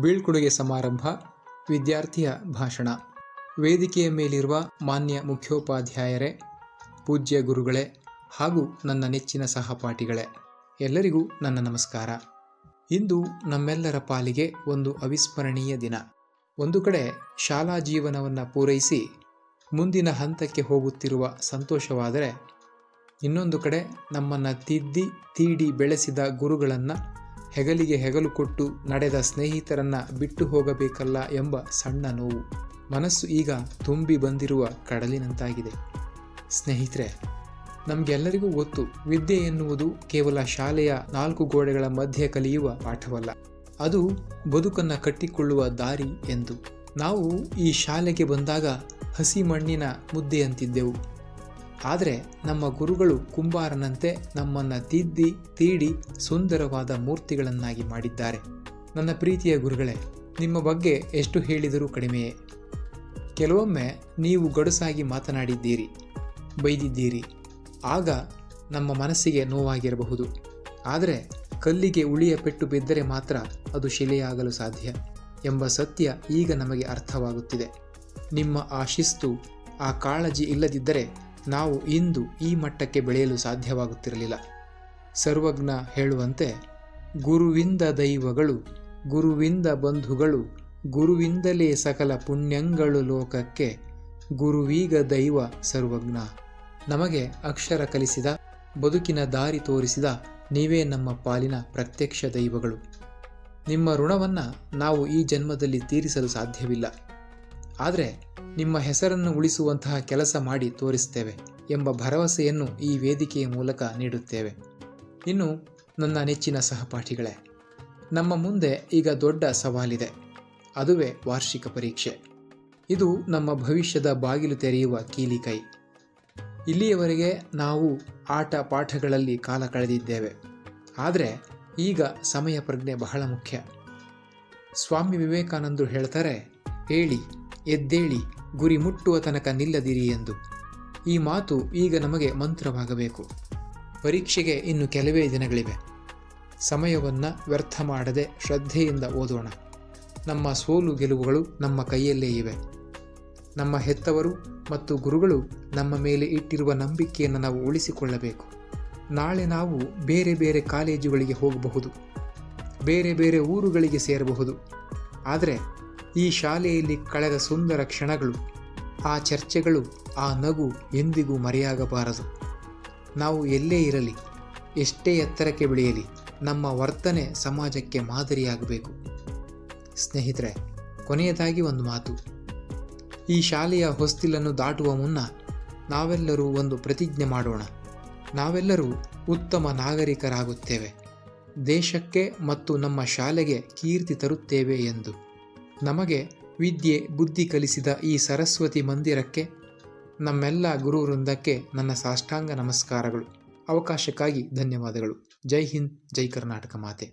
ಬೀಳ್ಕೊಡುಗೆ ಸಮಾರಂಭ, ವಿದ್ಯಾರ್ಥಿಯ ಭಾಷಣ. ವೇದಿಕೆಯ ಮೇಲಿರುವ ಮಾನ್ಯ ಮುಖ್ಯೋಪಾಧ್ಯಾಯರೇ, ಪೂಜ್ಯ ಗುರುಗಳೇ ಹಾಗೂ ನನ್ನ ನೆಚ್ಚಿನ ಸಹಪಾಠಿಗಳೇ, ಎಲ್ಲರಿಗೂ ನನ್ನ ನಮಸ್ಕಾರ. ಇಂದು ನಮ್ಮೆಲ್ಲರ ಪಾಲಿಗೆ ಒಂದು ಅವಿಸ್ಮರಣೀಯ ದಿನ. ಒಂದು ಕಡೆ ಶಾಲಾ ಜೀವನವನ್ನು ಪೂರೈಸಿ ಮುಂದಿನ ಹಂತಕ್ಕೆ ಹೋಗುತ್ತಿರುವ ಸಂತೋಷವಾದರೆ, ಇನ್ನೊಂದು ಕಡೆ ನಮ್ಮನ್ನು ತಿದ್ದಿ ತೀಡಿ ಬೆಳೆಸಿದ ಗುರುಗಳನ್ನು ಹೆಗಲಿಗೆ ಹೆಗಲು ಕೊಟ್ಟು ನಡೆದ ಸ್ನೇಹಿತರನ್ನು ಬಿಟ್ಟು ಹೋಗಬೇಕಲ್ಲ ಎಂಬ ಸಣ್ಣ ನೋವು. ಮನಸ್ಸು ಈಗ ತುಂಬಿ ಬಂದಿರುವ ಕಡಲಿನಂತಾಗಿದೆ. ಸ್ನೇಹಿತರೆ, ನಮಗೆಲ್ಲರಿಗೂ ಗೊತ್ತು, ವಿದ್ಯೆ ಎನ್ನುವುದು ಕೇವಲ ಶಾಲೆಯ 4 ಗೋಡೆಗಳ ಮಧ್ಯೆ ಕಲಿಯುವ ಪಾಠವಲ್ಲ, ಅದು ಬದುಕನ್ನು ಕಟ್ಟಿಕೊಳ್ಳುವ ದಾರಿ ಎಂದು. ನಾವು ಈ ಶಾಲೆಗೆ ಬಂದಾಗ ಹಸಿ ಮಣ್ಣಿನ ಮುದ್ದೆಯಂತಿದ್ದೆವು. ಆದರೆ ನಮ್ಮ ಗುರುಗಳು ಕುಂಬಾರನಂತೆ ನಮ್ಮನ್ನು ತಿದ್ದಿ ತೀಡಿ ಸುಂದರವಾದ ಮೂರ್ತಿಗಳನ್ನಾಗಿ ಮಾಡಿದ್ದಾರೆ. ನನ್ನ ಪ್ರೀತಿಯ ಗುರುಗಳೇ, ನಿಮ್ಮ ಬಗ್ಗೆ ಎಷ್ಟು ಹೇಳಿದರೂ ಕಡಿಮೆಯೇ. ಕೆಲವೊಮ್ಮೆ ನೀವು ಗಡುಸಾಗಿ ಮಾತನಾಡಿದ್ದೀರಿ, ಬೈದಿದ್ದೀರಿ. ಆಗ ನಮ್ಮ ಮನಸ್ಸಿಗೆ ನೋವಾಗಿರಬಹುದು. ಆದರೆ ಕಲ್ಲಿಗೆ ಉಳಿಯ ಪೆಟ್ಟು ಬಿದ್ದರೆ ಮಾತ್ರ ಅದು ಶಿಲೆಯಾಗಲು ಸಾಧ್ಯ ಎಂಬ ಸತ್ಯ ಈಗ ನಮಗೆ ಅರ್ಥವಾಗುತ್ತಿದೆ. ನಿಮ್ಮ ಆ ಶಿಸ್ತು, ಆ ಕಾಳಜಿ ಇಲ್ಲದಿದ್ದರೆ ನಾವು ಇಂದು ಈ ಮಟ್ಟಕ್ಕೆ ಬೆಳೆಯಲು ಸಾಧ್ಯವಾಗುತ್ತಿರಲಿಲ್ಲ. ಸರ್ವಜ್ಞ ಹೇಳುವಂತೆ, ಗುರುವಿಂದ ದೈವಗಳು, ಗುರುವಿಂದ ಬಂಧುಗಳು, ಗುರುವಿಂದಲೇ ಸಕಲ ಪುಣ್ಯಂಗಳು ಲೋಕಕ್ಕೆ, ಗುರುವೀಗ ದೈವ ಸರ್ವಜ್ಞ. ನಮಗೆ ಅಕ್ಷರ ಕಲಿಸಿದ, ಬದುಕಿನ ದಾರಿ ತೋರಿಸಿದ ನೀವೇ ನಮ್ಮ ಪಾಲಿನ ಪ್ರತ್ಯಕ್ಷ ದೈವಗಳು. ನಿಮ್ಮ ಋಣವನ್ನು ನಾವು ಈ ಜನ್ಮದಲ್ಲಿ ತೀರಿಸಲು ಸಾಧ್ಯವಿಲ್ಲ. ಆದರೆ ನಿಮ್ಮ ಹೆಸರನ್ನು ಉಳಿಸುವಂತಹ ಕೆಲಸ ಮಾಡಿ ತೋರಿಸ್ತೇವೆ ಎಂಬ ಭರವಸೆಯನ್ನು ಈ ವೇದಿಕೆಯ ಮೂಲಕ ನೀಡುತ್ತೇವೆ. ಇನ್ನು ನನ್ನ ನೆಚ್ಚಿನ ಸಹಪಾಠಿಗಳೇ, ನಮ್ಮ ಮುಂದೆ ಈಗ ದೊಡ್ಡ ಸವಾಲಿದೆ. ಅದುವೇ ವಾರ್ಷಿಕ ಪರೀಕ್ಷೆ. ಇದು ನಮ್ಮ ಭವಿಷ್ಯದ ಬಾಗಿಲು ತೆರೆಯುವ ಕೀಲಿಕೈ. ಇಲ್ಲಿಯವರೆಗೆ ನಾವು ಆಟ ಪಾಠಗಳಲ್ಲಿ ಕಾಲ ಕಳೆದಿದ್ದೇವೆ. ಆದರೆ ಈಗ ಸಮಯ ಪ್ರಜ್ಞೆ ಬಹಳ ಮುಖ್ಯ. ಸ್ವಾಮಿ ವಿವೇಕಾನಂದರು ಹೇಳ್ತಾರೆ, ಹೇಳಿ ಎದ್ದೇಳಿ, ಗುರಿ ಮುಟ್ಟುವ ತನಕ ನಿಲ್ಲದಿರಿ ಎಂದು. ಈ ಮಾತು ಈಗ ನಮಗೆ ಮಂತ್ರವಾಗಬೇಕು. ಪರೀಕ್ಷೆಗೆ ಇನ್ನು ಕೆಲವೇ ದಿನಗಳಿವೆ. ಸಮಯವನ್ನು ವ್ಯರ್ಥ ಮಾಡದೆ ಶ್ರದ್ಧೆಯಿಂದ ಓದೋಣ. ನಮ್ಮ ಸೋಲು ಗೆಲುವುಗಳು ನಮ್ಮ ಕೈಯಲ್ಲೇ ಇವೆ. ನಮ್ಮ ಹೆತ್ತವರು ಮತ್ತು ಗುರುಗಳು ನಮ್ಮ ಮೇಲೆ ಇಟ್ಟಿರುವ ನಂಬಿಕೆಯನ್ನು ನಾವು ಉಳಿಸಿಕೊಳ್ಳಬೇಕು. ನಾಳೆ ನಾವು ಬೇರೆ ಬೇರೆ ಕಾಲೇಜುಗಳಿಗೆ ಹೋಗಬಹುದು, ಬೇರೆ ಬೇರೆ ಊರುಗಳಿಗೆ ಸೇರಬಹುದು. ಆದರೆ ಈ ಶಾಲೆಯಲ್ಲಿ ಕಳೆದ ಸುಂದರ ಕ್ಷಣಗಳು, ಆ ಚರ್ಚೆಗಳು, ಆ ನಗು ಎಂದಿಗೂ ಮರೆಯಾಗಬಾರದು. ನಾವು ಎಲ್ಲೇ ಇರಲಿ, ಎಷ್ಟೇ ಎತ್ತರಕ್ಕೆ ಬೆಳೆಯಲಿ, ನಮ್ಮ ವರ್ತನೆ ಸಮಾಜಕ್ಕೆ ಮಾದರಿಯಾಗಬೇಕು. ಸ್ನೇಹಿತರೆ, ಕೊನೆಯದಾಗಿ ಒಂದು ಮಾತು. ಈ ಶಾಲೆಯ ಹೊಸ್ತಿಲನ್ನು ದಾಟುವ ಮುನ್ನ ನಾವೆಲ್ಲರೂ ಒಂದು ಪ್ರತಿಜ್ಞೆ ಮಾಡೋಣ. ನಾವೆಲ್ಲರೂ ಉತ್ತಮ ನಾಗರಿಕರಾಗುತ್ತೇವೆ, ದೇಶಕ್ಕೆ ಮತ್ತು ನಮ್ಮ ಶಾಲೆಗೆ ಕೀರ್ತಿ ತರುತ್ತೇವೆ ಎಂದು. ನಮಗೆ ವಿದ್ಯೆ ಬುದ್ಧಿ ಕಲಿಸಿದ ಈ ಸರಸ್ವತಿ ಮಂದಿರಕ್ಕೆ, ನಮ್ಮೆಲ್ಲ ಗುರು ವೃಂದಕ್ಕೆ ನನ್ನ ಸಾಷ್ಟಾಂಗ ನಮಸ್ಕಾರಗಳು. ಅವಕಾಶಕ್ಕಾಗಿ ಧನ್ಯವಾದಗಳು. ಜೈ ಹಿಂದ್, ಜೈ ಕರ್ನಾಟಕ ಮಾತೆ.